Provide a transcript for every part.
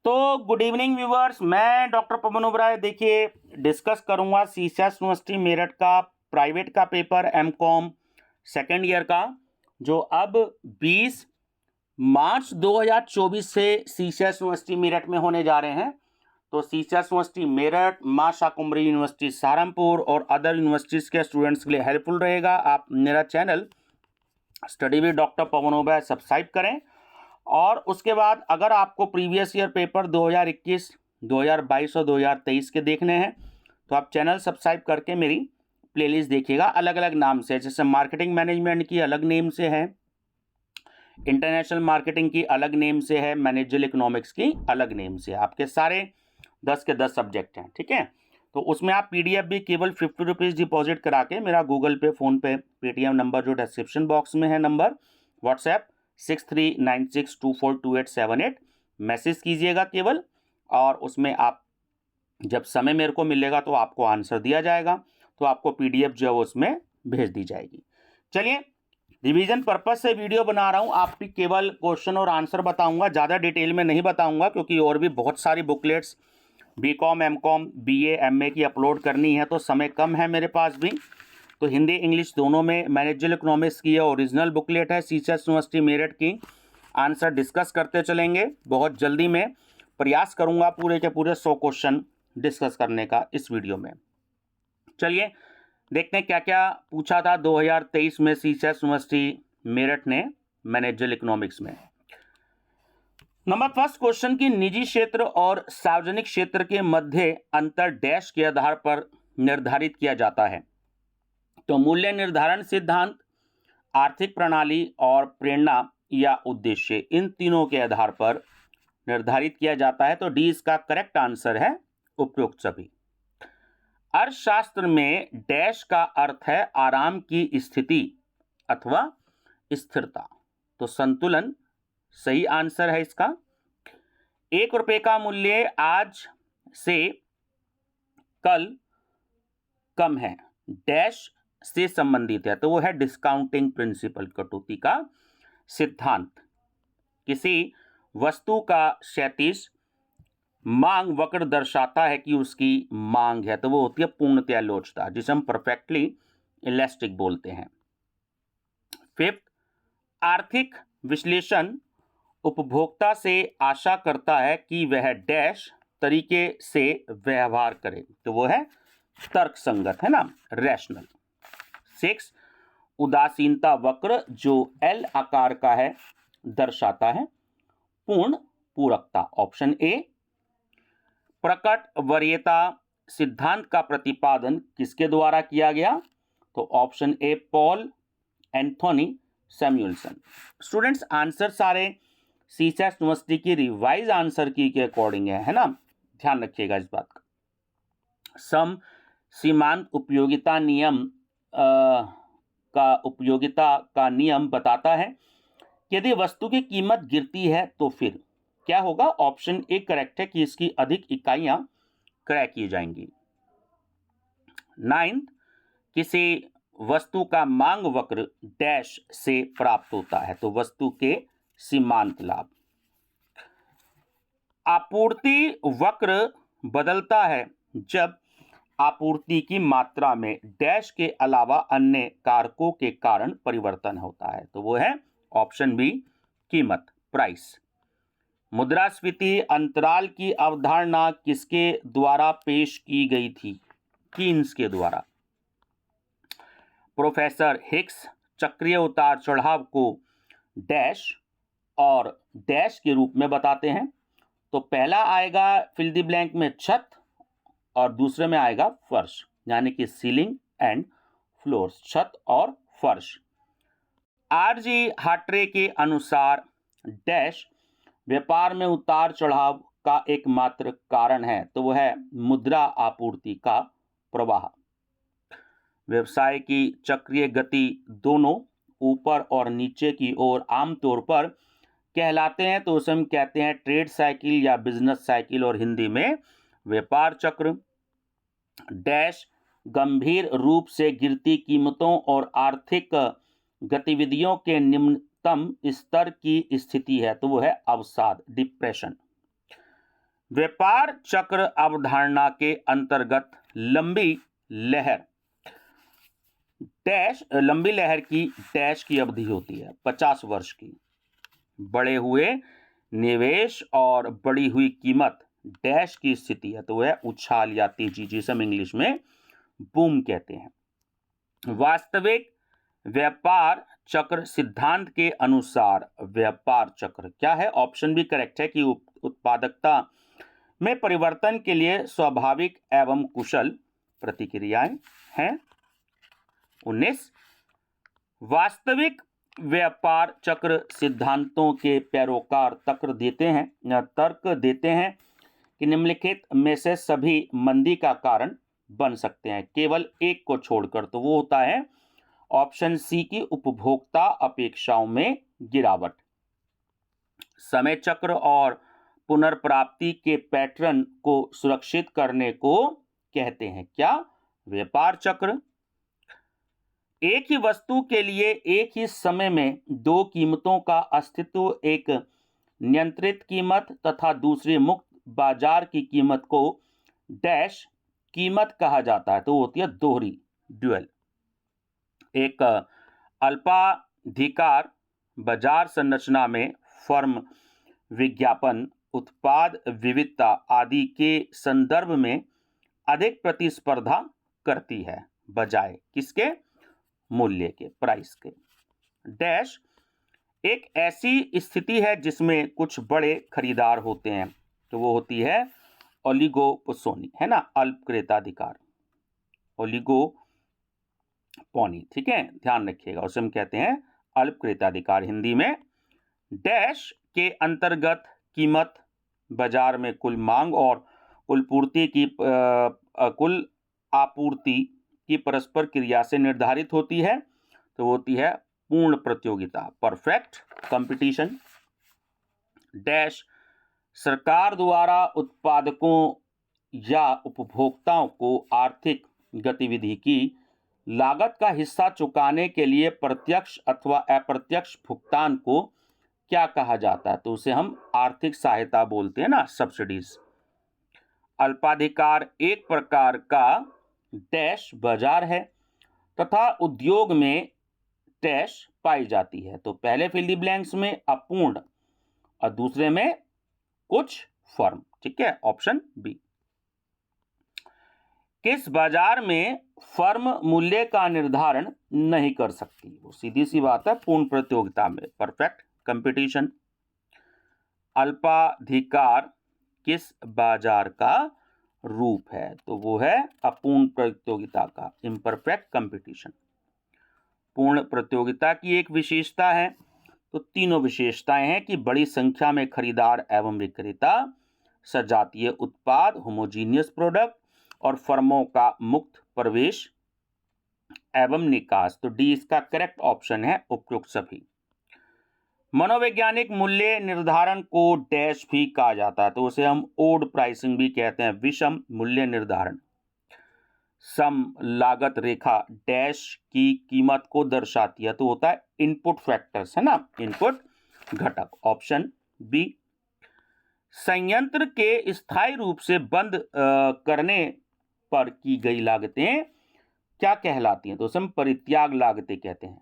तो good evening viewers, मैं doctor पवन ओबराय देखिए डिस्कस करूंगा सीसीएस यूनिवर्सिटी मेरठ का प्राइवेट का पेपर एमकॉम सेकेंड ईयर का, जो अब 20 मार्च 2024 से सीसीएस यूनिवर्सिटी मेरठ में होने जा रहे हैं। तो सीसीएस यूनिवर्सिटी मेरठ, मां शाकुंभरी यूनिवर्सिटी सहारनपुर और अदर यूनिवर्सिटीज़ के स्टूडेंट्स के लिए हेल्पफुल रहेगा। आप मेरा channel study with doctor Pawan Oberoi subscribe करें। और उसके बाद अगर आपको प्रीवियस ईयर पेपर 2021, 2022 और 2023 के देखने हैं तो आप चैनल सब्सक्राइब करके मेरी प्लेलिस्ट देखिएगा। अलग अलग नाम से, जैसे मार्केटिंग मैनेजमेंट की अलग नेम से है, इंटरनेशनल मार्केटिंग की अलग नेम से है, मैनेजरियल इकोनॉमिक्स की अलग नेम से। आपके सारे 10 के 10 सब्जेक्ट हैं, ठीक है। तो उसमें आप पीडीएफ भी केवल 50 रुपीज़ डिपॉजिट करा के मेरा गूगल पे, फ़ोन पे, पेटीएम नंबर जो डिस्क्रिप्शन बॉक्स में है, नंबर व्हाट्सएप 6396242878 मैसेज कीजिएगा केवल। और उसमें आप जब समय मेरे को मिलेगा तो आपको आंसर दिया जाएगा, तो आपको पीडीएफ जो है वो उसमें भेज दी जाएगी। चलिए, रिवीजन पर्पस से वीडियो बना रहा हूँ, आप भी केवल क्वेश्चन और आंसर बताऊंगा, ज़्यादा डिटेल में नहीं बताऊंगा क्योंकि और भी बहुत सारी booklets BCom, MCom, BA, MA की अपलोड करनी है, तो समय कम है मेरे पास भी। तो हिंदी इंग्लिश दोनों में मैनेजरियल इकोनॉमिक्स की ओरिजिनल बुकलेट है सीसीएस यूनिवर्सिटी मेरठ की। आंसर डिस्कस करते चलेंगे। बहुत जल्दी मैं प्रयास करूंगा पूरे के पूरे 100 क्वेश्चन डिस्कस करने का इस वीडियो में। चलिए देखते हैं क्या क्या पूछा था 2023 में सीसीएस यूनिवर्सिटी मेरठ ने मैनेजरियल इकोनॉमिक्स में। नंबर फर्स्ट क्वेश्चन की निजी क्षेत्र और सार्वजनिक क्षेत्र के मध्य अंतर डैश के आधार पर निर्धारित किया जाता है। तो मूल्य निर्धारण सिद्धांत, आर्थिक प्रणाली और प्रेरणा या उद्देश्य, इन तीनों के आधार पर निर्धारित किया जाता है। तो डी इसका करेक्ट आंसर है, उपयुक्त सभी। अर्थशास्त्र में डैश का अर्थ है आराम की स्थिति अथवा स्थिरता, तो संतुलन सही आंसर है इसका। 1 रुपये का मूल्य आज से कल कम है, डैश से संबंधित है, तो वो है डिस्काउंटिंग प्रिंसिपल, कटौती का सिद्धांत। किसी वस्तु का क्षैतिज मांग वक्र दर्शाता है कि उसकी मांग है, तो वो होती है पूर्णतया लोचदार, जिसे हम परफेक्टली इलास्टिक बोलते हैं। फिफ्थ, आर्थिक विश्लेषण उपभोक्ता से आशा करता है कि वह डैश तरीके से व्यवहार करे, तो वो है तर्क संगत, है ना, रैशनल। 6, उदासीनता वक्र जो एल आकार का है दर्शाता है पूर्ण पूरकता, ऑप्शन ए। प्रकट वरीयता सिद्धांत का प्रतिपादन किसके द्वारा किया गया, तो option A Paul Anthony Samuelson. Students, answer सारे सीसीएस यूनिवर्सिटी की रिवाइज आंसर की के अकॉर्डिंग है ना, ध्यान रखिएगा इस बात का। सम सीमांत उपयोगिता नियम उपयोगिता का नियम बताता है कि यदि वस्तु की कीमत गिरती है तो फिर क्या होगा, ऑप्शन ए करेक्ट है कि इसकी अधिक इकाइयां क्रय की जाएंगी। 9, किसी वस्तु का मांग वक्र डैश से प्राप्त होता है, तो वस्तु के सीमांत लाभ। आपूर्ति वक्र बदलता है जब आपूर्ति की मात्रा में डैश के अलावा अन्य कारकों के कारण परिवर्तन होता है, तो वो है ऑप्शन बी कीमत, प्राइस। मुद्रास्फीति अंतराल की अवधारणा किसके द्वारा पेश की गई थी, कीन्स के द्वारा। प्रोफेसर हिक्स चक्रीय उतार चढ़ाव को डैश और डैश के रूप में बताते हैं। तो पहला आएगा फिल द ब्लैंक में छत और दूसरे में आएगा फर्श, यानी कि सीलिंग एंड फ्लोर्स, छत और फर्श। आरजी हाट्रे के अनुसार डैश व्यापार में उतार चढ़ाव का एकमात्र कारण है, तो वह है मुद्रा आपूर्ति का प्रवाह। व्यवसाय की चक्रीय गति दोनों ऊपर और नीचे की ओर आमतौर पर कहलाते हैं, तो उसे हम कहते हैं ट्रेड साइकिल या बिजनेस साइकिल, और हिंदी में व्यापार चक्र। डैश गंभीर रूप से गिरती कीमतों और आर्थिक गतिविधियों के निम्नतम स्तर की स्थिति है, तो वो है अवसाद, डिप्रेशन। व्यापार चक्र अवधारणा के अंतर्गत लंबी लहर की डैश की अवधि होती है 50 वर्ष की। बढ़े हुए निवेश और बढ़ी हुई कीमत डैश की स्थिति है, तो वह उछाल या तेजी, जिसे हम इंग्लिश में बूम कहते हैं। वास्तविक व्यापार चक्र सिद्धांत के अनुसार व्यापार चक्र क्या है? ऑप्शन भी करेक्ट है कि उत्पादकता में परिवर्तन के लिए स्वाभाविक एवं कुशल प्रतिक्रियाएं हैं। 19 वास्तविक व्यापार चक्र सिद्धांतों के पैरोकार तर्क देते हैं कि निम्नलिखित में से सभी मंदी का कारण बन सकते हैं, केवल एक को छोड़कर, तो वो होता है ऑप्शन सी की उपभोक्ता अपेक्षाओं में गिरावट। समय चक्र और पुनर्प्राप्ति के पैटर्न को सुरक्षित करने को कहते हैं क्या? व्यापार चक्र। एक ही वस्तु के लिए एक ही समय में दो कीमतों का अस्तित्व, एक नियंत्रित कीमत तथा दूसरी मुक्त बाजार की कीमत को डैश कीमत कहा जाता है, तो होती है दोहरी, ड्यूअल। एक अल्पाधिकार बाजार संरचना में फर्म विज्ञापन, उत्पाद विविधता आदि के संदर्भ में अधिक प्रतिस्पर्धा करती है बजाय किसके? मूल्य के, प्राइस के। डैश एक ऐसी स्थिति है जिसमें कुछ बड़े खरीदार होते हैं, तो वो होती है ओलिगोपोली, है ना, अल्पक्रेताधिकार, ओलिगोपोली, ठीक है, ध्यान रखिएगा, उसे हम कहते हैं अल्पक्रेताधिकार हिंदी में। डैश के अंतर्गत कीमत बाजार में कुल मांग और कुल आपूर्ति की परस्पर क्रिया से निर्धारित होती है, तो होती है पूर्ण प्रतियोगिता, परफेक्ट कंपटीशन। डैश सरकार द्वारा उत्पादकों या उपभोक्ताओं को आर्थिक गतिविधि की लागत का हिस्सा चुकाने के लिए प्रत्यक्ष अथवा अप्रत्यक्ष भुगतान को क्या कहा जाता है? तो उसे हम आर्थिक सहायता बोलते हैं ना, सब्सिडीज। अल्पाधिकार एक प्रकार का डैश बाजार है तथा उद्योग में डैश पाई जाती है, तो पहले फिल द ब्लैंक्स में अपूर्ण और दूसरे में कुछ फर्म, ठीक है, ऑप्शन बी। किस बाजार में फर्म मूल्य का निर्धारण नहीं कर सकती? वो सीधी सी बात है, पूर्ण प्रतियोगिता में, परफेक्ट कंपटीशन। अल्पाधिकार किस बाजार का रूप है? तो वो है अपूर्ण प्रतियोगिता का, इम्परफेक्ट कंपटीशन। पूर्ण प्रतियोगिता की एक विशेषता है, तो तीनों विशेषताएं हैं कि बड़ी संख्या में खरीदार एवं विक्रेता, सजातीय उत्पाद होमोजीनियस प्रोडक्ट, और फर्मों का मुक्त प्रवेश एवं निकास। तो डी इसका करेक्ट ऑप्शन है, उपयुक्त सभी। मनोवैज्ञानिक मूल्य निर्धारण को डैश भी कहा जाता है, तो उसे हम ओड प्राइसिंग भी कहते हैं, विषम मूल्य निर्धारण। सम लागत रेखा डैश की कीमत को दर्शाती है, तो होता है इनपुट फैक्टर्स, है ना, इनपुट घटक, ऑप्शन बी। संयंत्र के स्थायी रूप से बंद करने पर की गई लागतें क्या कहलाती हैं? तो उसे हम परित्याग लागतें कहते हैं।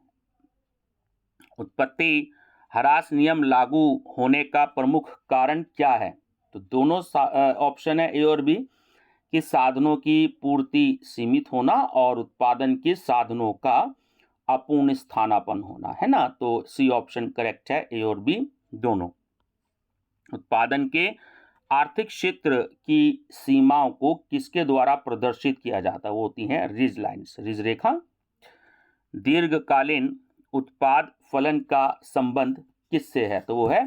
उत्पत्ति ह्रास नियम लागू होने का प्रमुख कारण क्या है? तो दोनों ऑप्शन है ए और बी, कि साधनों की पूर्ति सीमित होना और उत्पादन के साधनों का अपूर्ण स्थानापन्न होना, है ना, तो सी ऑप्शन करेक्ट है, ए और बी दोनों। उत्पादन के आर्थिक क्षेत्र की सीमाओं को किसके द्वारा प्रदर्शित किया जाता है? वो होती हैं रिज लाइन्स, रिज रेखा। दीर्घकालीन उत्पाद फलन का संबंध किससे है? तो वो है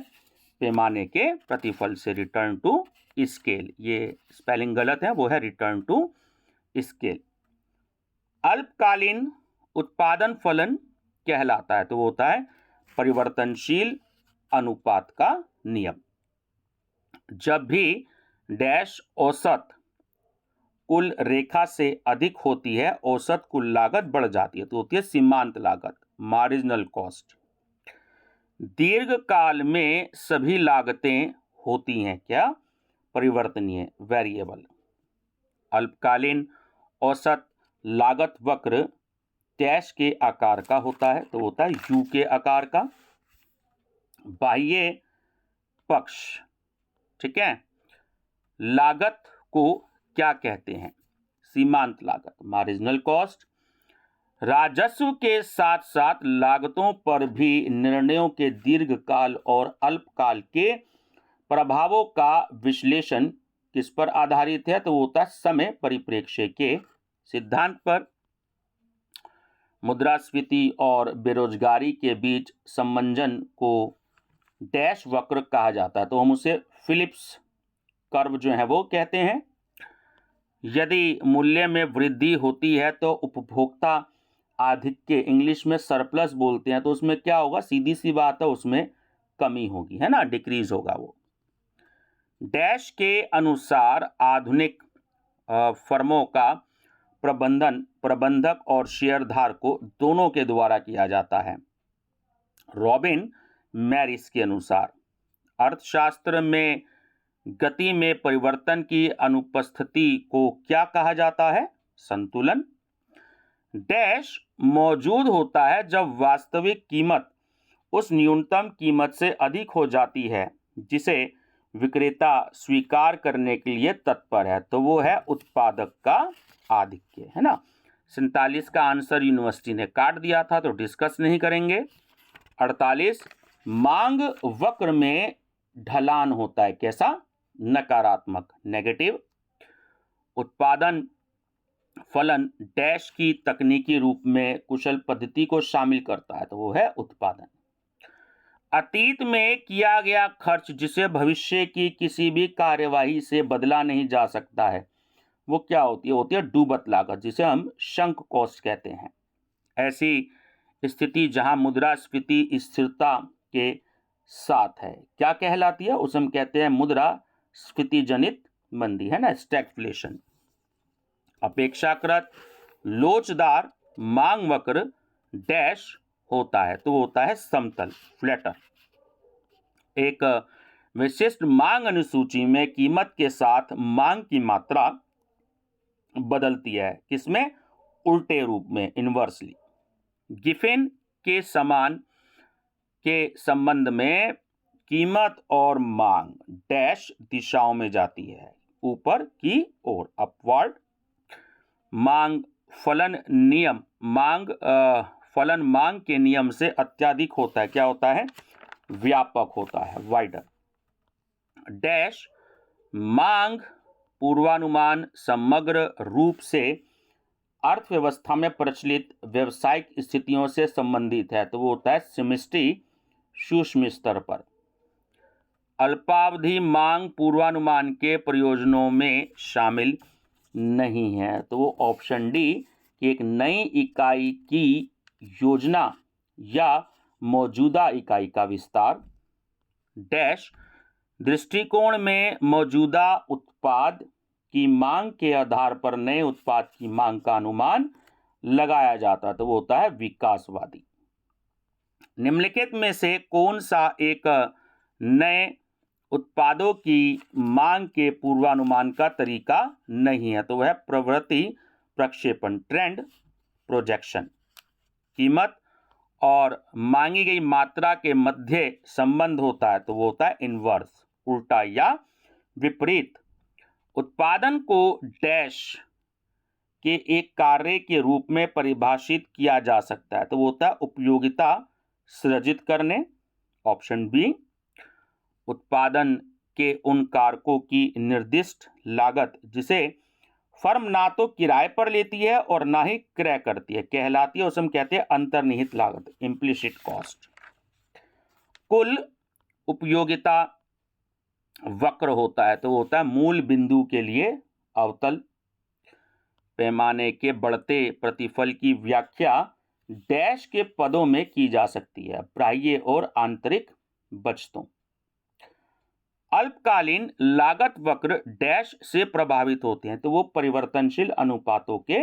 पैमाने के प्रतिफल से, रिटर्न टू स्केल। ये स्पेलिंग गलत है, वो है रिटर्न टू स्केल। अल्पकालीन उत्पादन फलन कहलाता है, तो वो होता है परिवर्तनशील अनुपात का नियम। जब भी डैश औसत कुल रेखा से अधिक होती है, औसत कुल लागत बढ़ जाती है, तो होती है सीमांत लागत, मार्जिनल कॉस्ट। दीर्घकाल में सभी लागतें होती हैं क्या? परिवर्तनीय वेरिएबल। अल्पकालीन औसत लागत वक्र डैश के आकार का होता है, तो होता है यू के आकार का। बाह्य पक्ष, ठीक है, लागत को क्या कहते हैं? सीमांत लागत, मार्जिनल कॉस्ट। राजस्व के साथ साथ लागतों पर भी निर्णयों के दीर्घकाल और अल्पकाल के प्रभावों का विश्लेषण किस पर आधारित है? तो वो होता है समय परिप्रेक्ष्य के सिद्धांत पर। मुद्रास्फीति और बेरोजगारी के बीच संबंधन को डैश वक्र कहा जाता है, तो हम उसे फिलिप्स कर्व जो है वो कहते हैं। यदि मूल्य में वृद्धि होती है तो उपभोक्ता आधिक्य, इंग्लिश में सरप्लस बोलते हैं, तो उसमें क्या होगा? सीधी सी बात है, उसमें कमी होगी, है ना, डिक्रीज होगा वो। डैश के अनुसार आधुनिक फर्मों का प्रबंधन प्रबंधक और शेयरधारकों दोनों के द्वारा किया जाता है। रॉबिन मैरिस के अनुसार अर्थशास्त्र में गति में परिवर्तन की अनुपस्थिति को क्या कहा जाता है? संतुलन। डैश मौजूद होता है जब वास्तविक कीमत उस न्यूनतम कीमत से अधिक हो जाती है जिसे विक्रेता स्वीकार करने के लिए तत्पर है, तो वो है उत्पादक का आधिक्य, है ना। 47 का आंसर यूनिवर्सिटी ने काट दिया था, तो डिस्कस नहीं करेंगे। 48, मांग वक्र में ढलान होता है, कैसा? नकारात्मक, नेगेटिव। उत्पादन फलन डैश की तकनीकी रूप में कुशल पद्धति को शामिल करता है, तो वो है उत्पादन। अतीत में किया गया खर्च जिसे भविष्य की किसी भी कार्यवाही से बदला नहीं जा सकता है, वो क्या होती है? होती है डूबत लागत, जिसे हम शंक कॉस्ट कहते हैं। ऐसी स्थिति जहां मुद्रास्फीति स्थिरता के साथ है, क्या कहलाती है? उसे हम कहते हैं मुद्रास्फीति जनित मंदी, है ना, स्टैगफ्लेशन। अपेक्षाकृत लोचदार मांग वक्र डैश होता है, तो होता है समतल, फ्लैटर। एक विशिष्ट मांग अनुसूची में कीमत के साथ मांग की मात्रा बदलती है, किसमें? उल्टे रूप में, इनवर्सली। गिफिन के समान के संबंध में कीमत और मांग डैश दिशाओं में जाती है, ऊपर की ओर, अपवर्ड। मांग फलन नियम, फलन मांग के नियम से अत्यधिक होता है, क्या होता है? व्यापक होता है, वाइडर। डैश मांग पूर्वानुमान समग्र रूप से अर्थव्यवस्था में प्रचलित व्यवसायिक स्थितियों से संबंधित है, तो वो होता है सिमिस्ट्री सूक्ष्म स्तर पर। अल्पावधि मांग पूर्वानुमान के प्रयोजनों में शामिल नहीं है, तो वो ऑप्शन डी कि एक नई इकाई की योजना या मौजूदा इकाई का विस्तार। डैश दृष्टिकोण में मौजूदा उत्पाद की मांग के आधार पर नए उत्पाद की मांग का अनुमान लगाया जाता, तो वो होता है विकासवादी। निम्नलिखित में से कौन सा एक नए उत्पादों की मांग के पूर्वानुमान का तरीका नहीं है? तो वह प्रवृत्ति प्रक्षेपण, ट्रेंड प्रोजेक्शन। कीमत और मांगी गई मात्रा के मध्य संबंध होता है, तो वो होता है इनवर्स, उल्टा या विपरीत। उत्पादन को डैश के एक कार्य के रूप में परिभाषित किया जा सकता है, तो वो होता है उपयोगिता सृजित करने, ऑप्शन बी। उत्पादन के उन कारकों की निर्दिष्ट लागत जिसे फर्म ना तो किराए पर लेती है और ना ही क्रय करती है, कहलाती है, उसे हम कहते हैं अंतर्निहित लागत, इम्प्लिसिट कॉस्ट। कुल उपयोगिता वक्र होता है, तो वो होता है मूल बिंदु के लिए अवतल। पैमाने के बढ़ते प्रतिफल की व्याख्या डैश के पदों में की जा सकती है, बाह्य और आंतरिक बचतों। अल्पकालीन लागत वक्र डैश से प्रभावित होते हैं, तो वो परिवर्तनशील अनुपातों के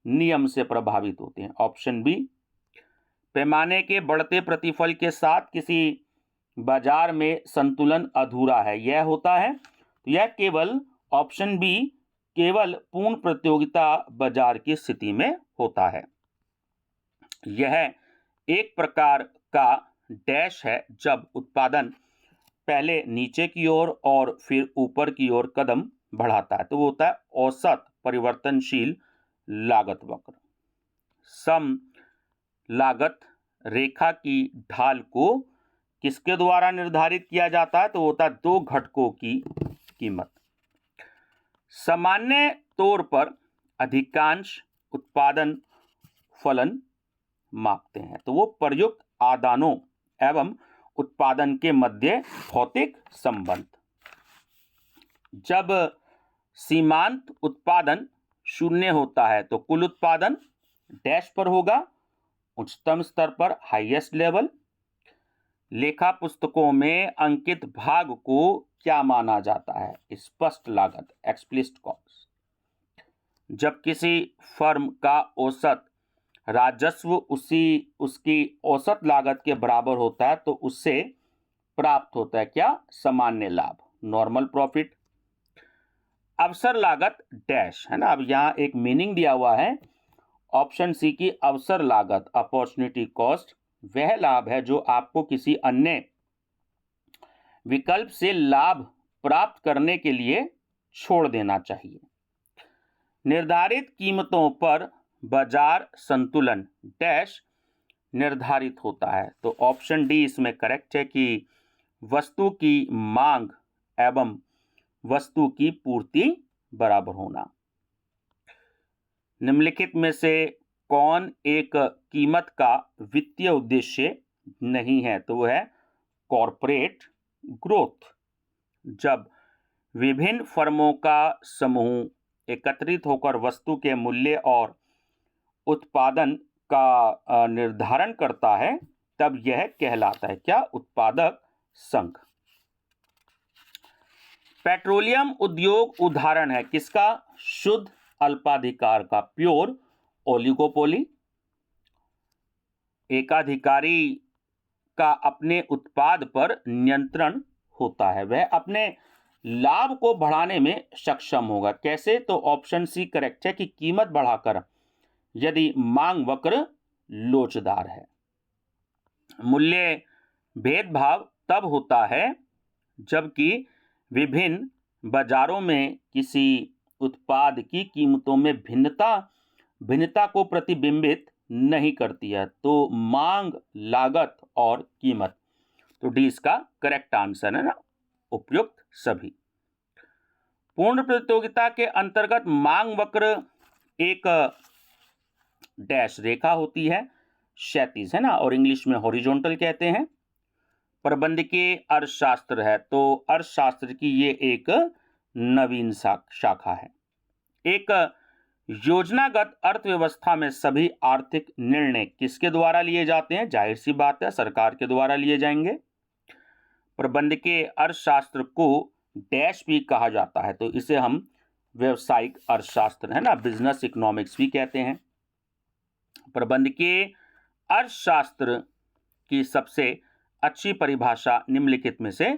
नियम से प्रभावित होते हैं, ऑप्शन बी। पैमाने के बढ़ते प्रतिफल के साथ किसी बाजार में संतुलन अधूरा है, यह होता है तो यह केवल ऑप्शन बी केवल पूर्ण प्रतियोगिता बाजार की स्थिति में होता है। यह एक प्रकार का डैश है जब उत्पादन पहले नीचे की ओर और फिर ऊपर की ओर कदम बढ़ाता है, तो वो होता है औसत परिवर्तनशील लागत वक्र। सम लागत रेखा की ढाल को किसके द्वारा निर्धारित किया जाता है, तो होता है दो घटकों की कीमत। सामान्य तौर पर अधिकांश उत्पादन फलन मापते हैं, तो वो प्रयुक्त आदानों एवं उत्पादन के मध्य भौतिक संबंध। जब सीमांत उत्पादन शून्य होता है तो कुल उत्पादन डैश पर होगा, उच्चतम स्तर पर, हाईएस्ट लेवल। लेखा पुस्तकों में अंकित भाग को क्या माना जाता है, स्पष्ट लागत, एक्सप्लिसिट कॉस्ट। जब किसी फर्म का औसत राजस्व उसकी औसत लागत के बराबर होता है तो उससे प्राप्त होता है क्या, सामान्य लाभ, नॉर्मल प्रॉफिट। अवसर लागत डैश है ना। अब यहाँ एक मीनिंग दिया हुआ है ऑप्शन सी की अवसर लागत, अपॉर्चुनिटी कॉस्ट, वह लाभ है जो आपको किसी अन्य विकल्प से लाभ प्राप्त करने के लिए छोड़ देना चाहिए। निर्धारित कीमतों पर बाजार संतुलन डैश निर्धारित होता है, तो ऑप्शन डी इसमें करेक्ट है कि वस्तु की मांग एवं वस्तु की पूर्ति बराबर होना। निम्नलिखित में से कौन एक कीमत का वित्तीय उद्देश्य नहीं है, तो वो है कॉर्पोरेट ग्रोथ। जब विभिन्न फर्मों का समूह एकत्रित होकर वस्तु के मूल्य और उत्पादन का निर्धारण करता है तब यह कहलाता है क्या, उत्पादक संघ। पेट्रोलियम उद्योग उदाहरण है किसका, शुद्ध अल्पाधिकार का, प्योर ओलिगोपोली। एकाधिकारी का अपने उत्पाद पर नियंत्रण होता है, वह अपने लाभ को बढ़ाने में सक्षम होगा, कैसे, तो ऑप्शन सी करेक्ट है कि कीमत बढ़ाकर, यदि मांग वक्र लोचदार है। मूल्य भेदभाव तब होता है जबकि विभिन्न बाजारों में किसी उत्पाद की कीमतों में भिन्नता को प्रतिबिंबित नहीं करती है, तो मांग, लागत और कीमत, तो डी इसका करेक्ट आंसर है ना, उपयुक्त सभी। पूर्ण प्रतियोगिता के अंतर्गत मांग वक्र एक डैश रेखा होती है, क्षैतिज है ना, और इंग्लिश में हॉरिजॉन्टल कहते हैं। प्रबंधकीय अर्थशास्त्र है तो अर्थशास्त्र की ये एक नवीन शाखा है। एक योजनागत अर्थव्यवस्था में सभी आर्थिक निर्णय किसके द्वारा लिए जाते हैं, जाहिर सी बात है सरकार के द्वारा लिए जाएंगे। प्रबंधकीय अर्थशास्त्र को डैश भी कहा जाता है, तो इसे हम व्यवसायिक अर्थशास्त्र है ना, बिजनेस इकोनॉमिक्स भी कहते हैं। प्रबंधकीय अर्थशास्त्र की सबसे अच्छी परिभाषा निम्नलिखित में से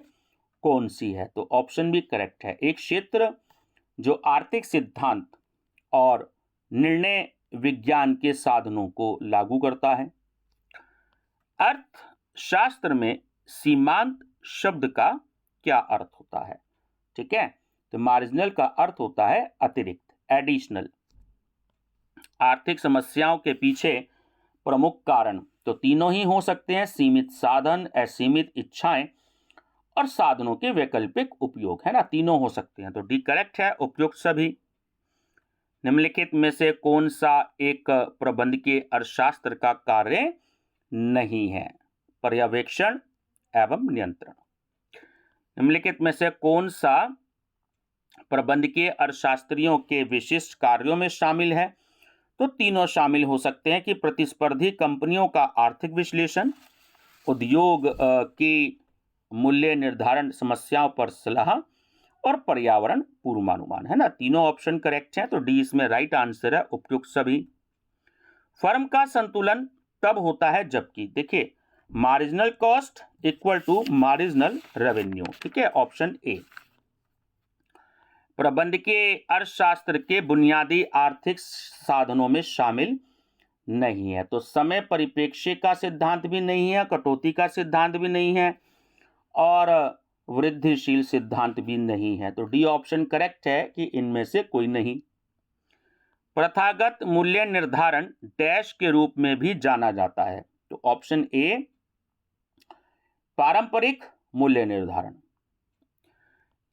कौन सी है, तो ऑप्शन भी करेक्ट है, एक क्षेत्र जो आर्थिक सिद्धांत और निर्णय विज्ञान के साधनों को लागू करता है। अर्थशास्त्र में सीमांत शब्द का क्या अर्थ होता है, ठीक है, तो मार्जिनल का अर्थ होता है अतिरिक्त, एडिशनल। आर्थिक समस्याओं के पीछे प्रमुख कारण तो तीनों ही हो सकते हैं, सीमित साधन, असीमित इच्छाएं और साधनों के वैकल्पिक उपयोग, है ना, तीनों हो सकते हैं, तो डी करेक्ट है, उपयुक्त सभी। निम्नलिखित में से कौन सा एक प्रबंधकीय अर्थशास्त्र का कार्य नहीं है, पर्यवेक्षण एवं नियंत्रण। निम्नलिखित में से कौन सा प्रबंधकीय अर्थशास्त्रियों के विशिष्ट कार्यों में शामिल है, तो तीनों शामिल हो सकते हैं कि प्रतिस्पर्धी कंपनियों का आर्थिक विश्लेषण, उद्योग की मूल्य निर्धारण समस्याओं पर सलाह और पर्यावरण पूर्वानुमान, है ना, तीनों ऑप्शन करेक्ट हैं, तो डी इसमें राइट आंसर है, उपयुक्त सभी। फर्म का संतुलन तब होता है जबकि, देखिए, marginal cost equal to marginal revenue, ठीक है, ऑप्शन ए। प्रबंधकीय अर्थशास्त्र के बुनियादी आर्थिक साधनों में शामिल नहीं है। तो समय परिप्रेक्ष्य का सिद्धांत भी नहीं है, कटौती का सिद्धांत भी नहीं है और वृद्धिशील सिद्धांत भी नहीं है। तो डी ऑप्शन करेक्ट है कि इनमें से कोई नहीं। प्रथागत मूल्य निर्धारण डैश के रूप में भी जाना जाता है। तो ऑप्शन ए पारंपरिक मूल्य निर्धारण।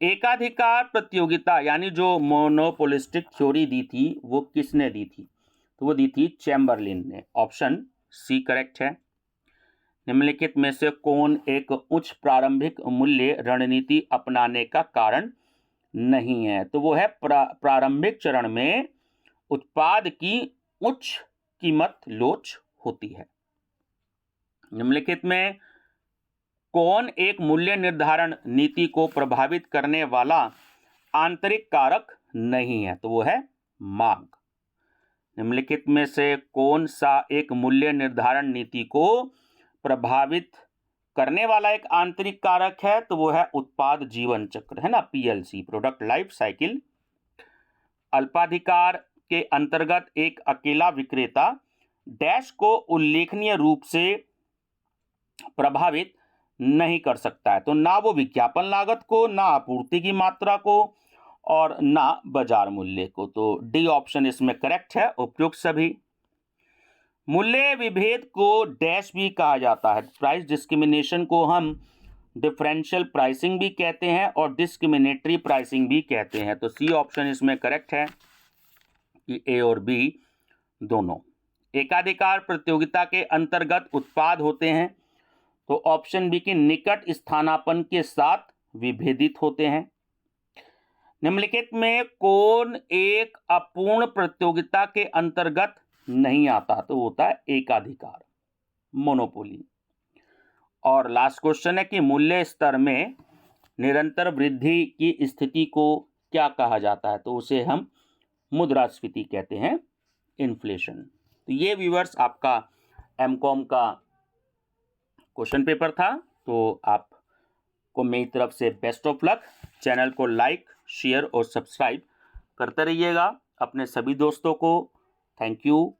एकाधिकार प्रतियोगिता यानी जो मोनोपोलिस्टिक थ्योरी दी थी वो किसने दी थी? तो वो दी थी चैम्बरलिन ने। ऑप्शन सी करेक्ट है। निम्नलिखित में से कौन एक उच्च प्रारंभिक मूल्य रणनीति अपनाने का कारण नहीं है? तो वो है प्रारंभिक चरण में उत्पाद की उच्च कीमत लोच होती है। निम्नलिखित में कौन एक मूल्य निर्धारण नीति को प्रभावित करने वाला आंतरिक कारक नहीं है? तो वो है मांग। निम्नलिखित में से कौन सा एक मूल्य निर्धारण नीति को प्रभावित करने वाला एक आंतरिक कारक है? तो वो है उत्पाद जीवन चक्र, है ना, पीएलसी, प्रोडक्ट लाइफ साइकिल। अल्पाधिकार के अंतर्गत एक अकेला विक्रेता डैश को उल्लेखनीय रूप से प्रभावित नहीं कर सकता है। तो ना वो विज्ञापन लागत को, ना आपूर्ति की मात्रा को और ना बाजार मूल्य को। तो डी ऑप्शन इसमें करेक्ट है, उपयुक्त सभी। मूल्य विभेद को डैश भी कहा जाता है। प्राइस डिस्क्रिमिनेशन को हम डिफरेंशियल प्राइसिंग भी कहते हैं और डिस्क्रिमिनेटरी प्राइसिंग भी कहते हैं। तो सी ऑप्शन इसमें करेक्ट है कि ए और बी दोनों। एकाधिकार प्रतियोगिता के अंतर्गत उत्पाद होते हैं। तो ऑप्शन बी की निकट स्थानापन्न के साथ विभेदित होते हैं। निम्नलिखित में कौन एक अपूर्ण प्रतियोगिता के अंतर्गत नहीं आता? तो होता है एकाधिकार, मोनोपोली। और लास्ट क्वेश्चन है कि मूल्य स्तर में निरंतर वृद्धि की स्थिति को क्या कहा जाता है? तो उसे हम मुद्रास्फीति कहते हैं, इन्फ्लेशन। तो ये व्यूअर्स आपका एमकॉम का क्वेश्चन पेपर था। तो आपको मेरी तरफ से बेस्ट ऑफ लक। चैनल को लाइक, शेयर और सब्सक्राइब करते रहिएगा अपने सभी दोस्तों को। Thank you.